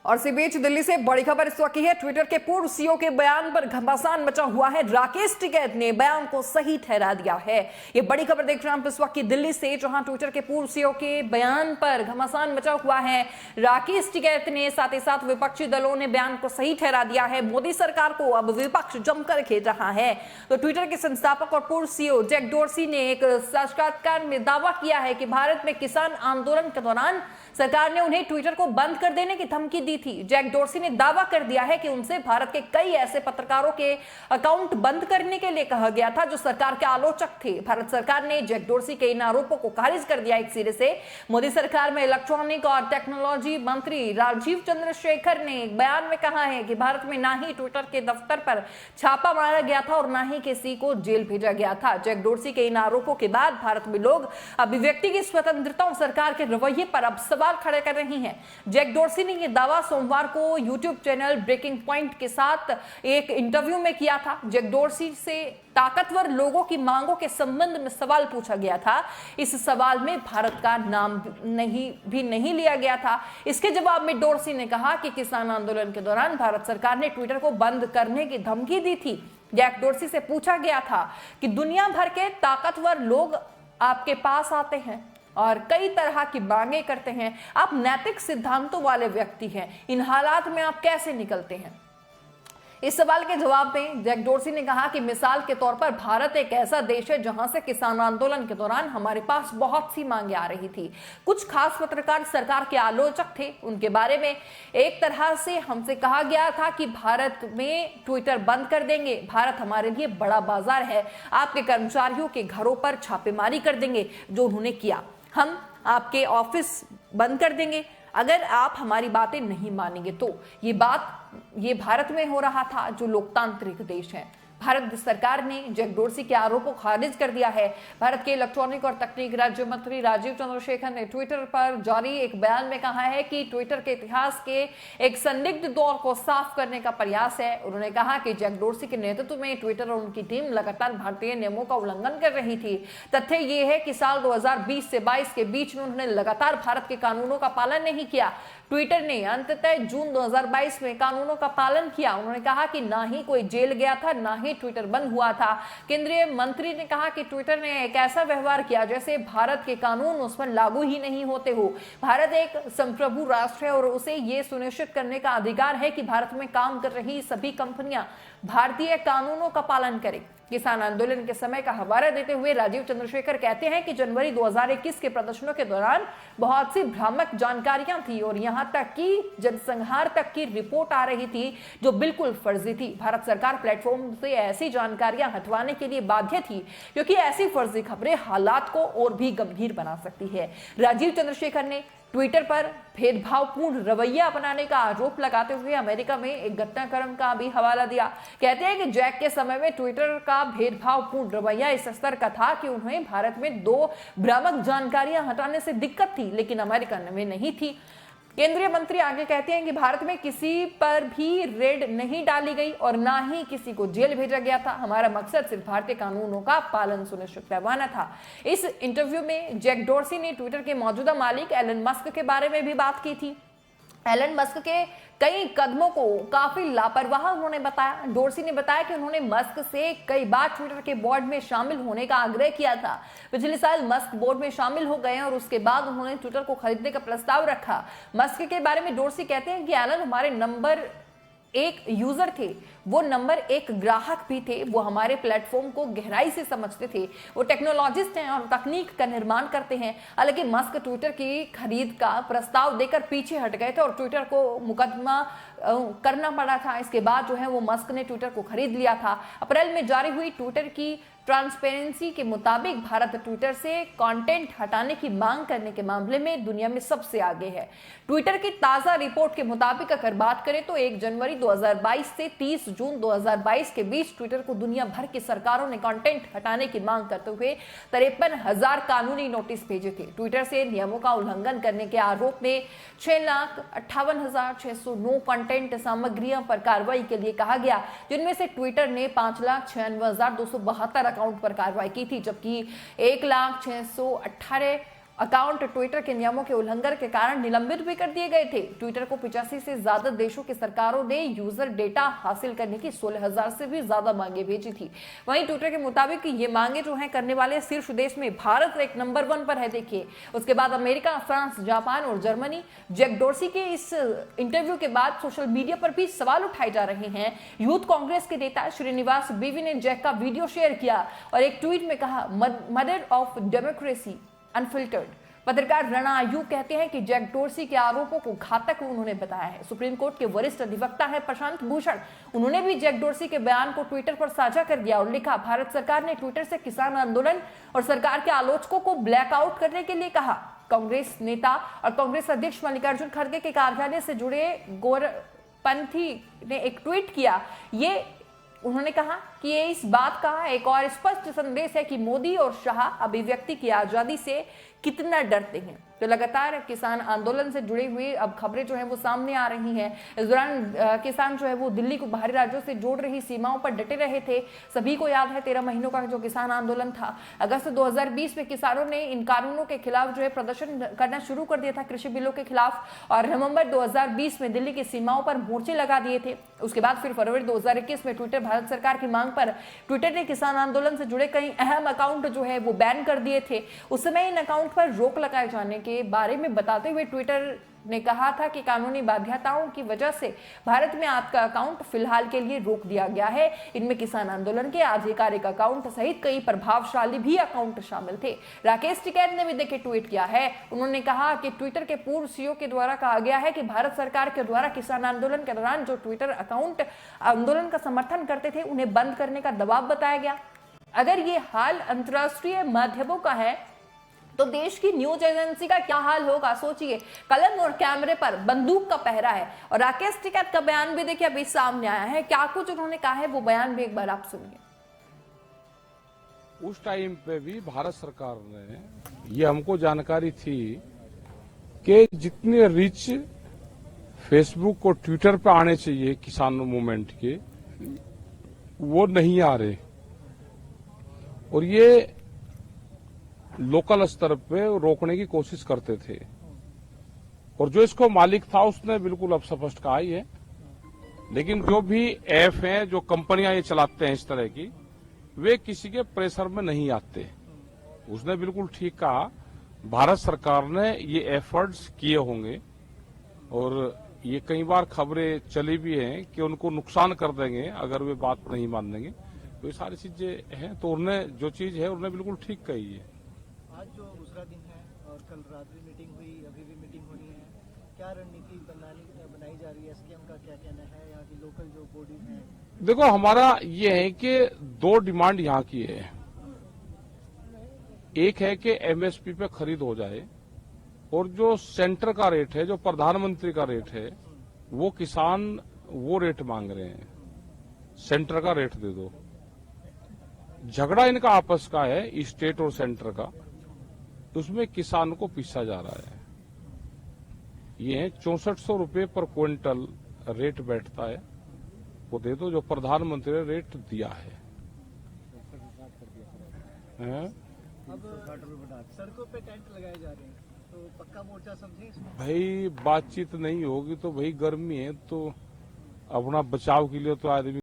और इसी बीच दिल्ली से बड़ी खबर इस वक्त की है। ट्विटर के पूर्व सीईओ के बयान पर घमासान मचा हुआ है। राकेश टिकैत ने बयान को सही ठहरा दिया है। ये बड़ी खबर देख रहे हैं आप इस वक्त की दिल्ली से, जहां ट्विटर के पूर्व सीईओ के बयान पर घमासान मचा हुआ है। राकेश टिकैत ने साथ ही साथ विपक्षी दलों ने बयान को सही ठहरा दिया है। मोदी सरकार को अब विपक्ष जमकर घेर रहा है। तो ट्विटर के संस्थापक और पूर्व सीईओ जैक डोर्सी ने एक साक्षात्कार में दावा किया है कि भारत में किसान आंदोलन के दौरान सरकार ने उन्हें ट्विटर को बंद कर देने की धमकी दी थी। जैक डोर्सी ने दावा कर दिया है कि उनसे भारत के कई ऐसे पत्रकारों के अकाउंट बंद करने के लिए कहा गया था जो सरकार के आलोचक थे। भारत सरकार ने जैक डोर्सी के इन आरोपों को खारिज कर दिया एक सिरे से। मोदी सरकार में इलेक्ट्रॉनिक और टेक्नोलॉजी मंत्री राजीव चंद्रशेखर ने एक बयान में कहा है कि भारत में ना ही ट्विटर के दफ्तर पर छापा मारा गया था और ना ही किसी को जेल भेजा गया था। जैक डोर्सी के इन आरोपों के बाद भारत में लोग अभिव्यक्ति की स्वतंत्रता और सरकार के रवैये पर अब सवाल खड़े कर रही हैं। जैक डोर्सी ने यह दावा सोमवार को यूट्यूब चैनल ब्रेकिंग पॉइंट के साथ एक इंटरव्यू में किया था। जैक डोर्सी से ताकतवर लोगों की मांगों के संबंध में सवाल पूछा गया था। इस सवाल में भारत का नाम नहीं लिया गया था। इसके जवाब में डोर्सी ने कहा कि किसान आंदोलन के दौरान भारत सरकार ने ट्विटर को बंद करने की धमकी दी थी। जैक डोर्सी से पूछा गया था कि दुनिया भर के ताकतवर लोग आपके पास आते हैं और कई तरह की मांगे करते हैं। आप नैतिक सिद्धांतों वाले व्यक्ति हैं, इन हालात में आप कैसे निकलते हैं? इस सवाल के जवाब में जैक डोर्सी ने कहा कि मिसाल के तौर पर भारत एक ऐसा देश है जहां से किसान आंदोलन के दौरान हमारे पास बहुत सी मांगे आ रही थी। कुछ खास पत्रकार सरकार के आलोचक थे, उनके बारे में एक तरह से हमसे कहा गया था कि भारत में ट्विटर बंद कर देंगे, भारत हमारे लिए बड़ा बाजार है, आपके कर्मचारियों के घरों पर छापेमारी कर देंगे, जो उन्होंने किया। हम आपके ऑफिस बंद कर देंगे अगर आप हमारी बातें नहीं मानेंगे। तो ये भारत में हो रहा था जो लोकतांत्रिक देश है। भारत सरकार ने जैक डोर्सी के आरोपों को खारिज कर दिया है। भारत के इलेक्ट्रॉनिक और तकनीक राज्य मंत्री राजीव चंद्रशेखर ने ट्विटर पर जारी एक बयान में कहा है कि ट्विटर के इतिहास के एक संदिग्ध दौर को साफ करने का प्रयास है। उन्होंने कहा कि जैक डोर्सी के नेतृत्व में ट्विटर और उनकी टीम लगातार भारतीय नियमों का उल्लंघन कर रही थी। तथ्य ये है कि साल 2020 से 22 के बीच में उन्होंने लगातार भारत के कानूनों का पालन नहीं किया। ट्विटर ने अंततः जून 2022 में कानूनों का पालन किया। उन्होंने कहा कि ना ही कोई जेल गया था, ना ही ट्विटर बंद हुआ था। केंद्रीय मंत्री ने कहा कि ट्विटर ने एक ऐसा व्यवहार किया जैसे भारत के कानून उस पर लागू ही नहीं होते हो। भारत एक संप्रभु राष्ट्र है और उसे ये सुनिश्चित करने का अधिकार है कि भारत में काम कर रही सभी कंपनियां भारतीय कानूनों का पालन करें। किसान आंदोलन के समय का हवाला देते हुए राजीव चंद्रशेखर कहते हैं कि जनवरी 2021 के प्रदर्शनों के दौरान बहुत सी भ्रामक जानकारियां थी और यहां तक कि जनसंहार तक की रिपोर्ट आ रही थी जो बिल्कुल फर्जी थी। भारत सरकार प्लेटफॉर्म से ऐसी जानकारियां हटवाने के लिए बाध्य थी क्योंकि ऐसी फर्जी खबरें हालात को और भी गंभीर बना सकती है। राजीव चंद्रशेखर ने ट्विटर पर भेदभावपूर्ण रवैया अपनाने का आरोप लगाते हुए अमेरिका में एक घटनाक्रम का भी हवाला दिया। कहते हैं कि जैक के समय में ट्विटर का भेदभावपूर्ण रवैया इस स्तर का था कि उन्हें भारत में 2 भ्रामक जानकारियां हटाने से दिक्कत थी, लेकिन अमेरिका में नहीं थी। केंद्रीय मंत्री आगे कहते हैं कि भारत में किसी पर भी रेड नहीं डाली गई और ना ही किसी को जेल भेजा गया था। हमारा मकसद सिर्फ भारतीय कानूनों का पालन सुनिश्चित करवाना था। इस इंटरव्यू में जैक डोर्सी ने ट्विटर के मौजूदा मालिक एलन मस्क के बारे में भी बात की थी। एलन मस्क के कई कदमों को काफी लापरवाह उन्होंने बताया। डोर्सी ने बताया कि उन्होंने मस्क से कई बार ट्विटर के बोर्ड में शामिल होने का आग्रह किया था। पिछले साल मस्क बोर्ड में शामिल हो गए और उसके बाद उन्होंने ट्विटर को खरीदने का प्रस्ताव रखा। मस्क के बारे में डोर्सी कहते हैं कि एलन हमारे नंबर 1 यूजर थे, वो नंबर 1 ग्राहक भी थे। वो हमारे प्लेटफॉर्म को गहराई से समझते थे। वो टेक्नोलॉजिस्ट हैं और तकनीक का निर्माण करते हैं। हालांकि मस्क ट्विटर की खरीद का प्रस्ताव देकर पीछे हट गए थे और ट्विटर को मुकदमा करना पड़ा था। इसके बाद जो है वो मस्क ने ट्विटर को खरीद लिया था। अप्रैल में जारी हुई ट्विटर की ट्रांसपेरेंसी के मुताबिक भारत ट्विटर से कंटेंट हटाने की मांग करने के मामले में दुनिया में सबसे आगे है। ट्विटर की ताजा रिपोर्ट के मुताबिक अगर बात करें तो 1 जनवरी 2022 से 30 जून 2022 के बीच ट्विटर को दुनिया भर की सरकारों ने कंटेंट हटाने की मांग करते हुए 53,000 कानूनी नोटिस भेजे थे। ट्विटर से नियमों का उल्लंघन करने के आरोप में 6,58,609 कंटेंट सामग्रियों पर कार्रवाई के लिए कहा गया, जिनमें से ट्विटर ने 5,96,272 अकाउंट पर कार्रवाई की थी, जबकि 1,06,18 अकाउंट ट्विटर के नियमों के उल्लंघन के कारण निलंबित भी कर दिए गए थे। ट्विटर को 85 से ज्यादा देशों की सरकारों ने यूजर डेटा हासिल करने की 16,000 से भी ज्यादा मांगे भेजी थी। वहीं ट्विटर के मुताबिक ये मांगे जो है करने वाले शीर्ष देश में भारत एक नंबर 1 पर है। देखिए, उसके बाद अमेरिका, फ्रांस, जापान और जर्मनी। जैक डोर्सी के इस इंटरव्यू के बाद सोशल मीडिया पर भी सवाल उठाए जा रहे हैं। यूथ कांग्रेस के नेता श्रीनिवास बीवी ने जैक का वीडियो शेयर किया और एक ट्वीट में कहा, मदर ऑफ डेमोक्रेसी अनफिल्टर्ड। पत्रकार रणा आयू कहते हैं कि जैक डोर्सी के आरोपों को घातक उन्होंने बताया है। सुप्रीम कोर्ट के वरिष्ठ अधिवक्ता है प्रशांत भूषण, उन्होंने भी जैक डोर्सी के बयान को ट्विटर पर साझा कर दिया और लिखा, भारत सरकार ने ट्विटर से किसान आंदोलन और सरकार के आलोचकों को ब्लैकआउट करने के लिए कहा। कांग्रेस नेता और कांग्रेस अध्यक्ष मल्लिकार्जुन खड़गे के कार्यालय से जुड़े गौरपंथी ने एक ट्वीट किया। उन्होंने कहा कि ये इस बात का एक और स्पष्ट संदेश है कि मोदी और शाह अभिव्यक्ति की आजादी से कितना डरते हैं। तो लगातार किसान आंदोलन से जुड़ी हुई अब खबरें जो है वो सामने आ रही हैं। इस दौरान किसान जो है वो दिल्ली को बाहरी राज्यों से जोड़ रही सीमाओं पर डटे रहे थे। सभी को याद है 13 महीनों का जो किसान आंदोलन था। अगस्त 2020 में किसानों ने इन कानूनों के खिलाफ जो है प्रदर्शन करना शुरू कर दिया था, कृषि बिलों के खिलाफ, और नवंबर 2020 में दिल्ली की सीमाओं पर मोर्चे लगा दिए थे। उसके बाद फिर फरवरी 2021 में ट्विटर भारत सरकार की मांग पर ट्विटर ने किसान आंदोलन से जुड़े कई अहम अकाउंट जो है वो बैन कर दिए थे। उस समय इन अकाउंट पर रोक लगाए जाने के बारे में बताते हुए ट्विटर ने कहा था कि कानूनी बाध्यताओं की वजह से भारत में आपका अकाउंट फिलहाल के लिए रोक दिया गया है। इनमें किसान आंदोलन के आधिकारिक अकाउंट सहित कई प्रभावशाली भी अकाउंट शामिल थे। राकेश टिकैत ने भी देखिए ट्वीट किया है। उन्होंने कहा कि ट्विटर के पूर्व सीईओ के द्वारा कहा गया है कि भारत सरकार के द्वारा किसान आंदोलन के दौरान जो ट्विटर अकाउंट आंदोलन का समर्थन करते थे उन्हें बंद करने का दबाव बताया गया। अगर ये हाल अंतरराष्ट्रीय माध्यमों का है तो देश की न्यूज एजेंसी का क्या हाल होगा, सोचिए। कलम और कैमरे पर बंदूक का पहरा है। और राकेश टिकैत का बयान भी देखिए अभी सामने आया है। क्या कुछ उन्होंने कहा है वो बयान भी एक बार आप सुनिए। उस टाइम पे भी भारत सरकार ने ये हमको जानकारी थी कि जितने रिच फेसबुक और ट्विटर पे आने चाहिए किसान मूवमेंट के, वो नहीं आ रहे। और ये लोकल स्तर पे रोकने की कोशिश करते थे। और जो इसको मालिक था उसने बिल्कुल अब स्पष्ट कहा ही है। लेकिन जो भी ऐप हैं, जो कंपनियां ये चलाते हैं इस तरह की, वे किसी के प्रेशर में नहीं आते। उसने बिल्कुल ठीक कहा, भारत सरकार ने ये एफर्ट्स किए होंगे और ये कई बार खबरें चली भी हैं कि उनको नुकसान कर देंगे अगर वे बात नहीं मान देंगे। तो ये सारी चीजें हैं। तो उन्हें जो चीज है उन्हें बिल्कुल ठीक कही है। आज जो दूसरा दिन है और कल रात भी मीटिंग हुई, अभी भी मीटिंग होनी है, क्या रणनीति बनाई जा रही है? एसकेएम का क्या कहना है? यहाँ की लोकल जो बॉडीज हैं, देखो हमारा ये है कि 2 डिमांड यहाँ की है। एक है कि एमएसपी पे खरीद हो जाए और जो सेंटर का रेट है, जो प्रधानमंत्री का रेट है, वो किसान वो रेट मांग रहे हैं। सेंटर का रेट दे दो। झगड़ा इनका आपस का है, स्टेट और सेंटर का। उसमें किसान को पीसा जा रहा है। ये 6400 रुपये पर क्विंटल रेट बैठता है, वो दे दो जो प्रधानमंत्री ने रेट दिया है। अब सड़कों पे टेंट लगाए जा रहे हैं, तो पक्का मोर्चा समझे इसमें? भाई बातचीत नहीं होगी तो भाई गर्मी है, तो अपना बचाव के लिए तो आदमी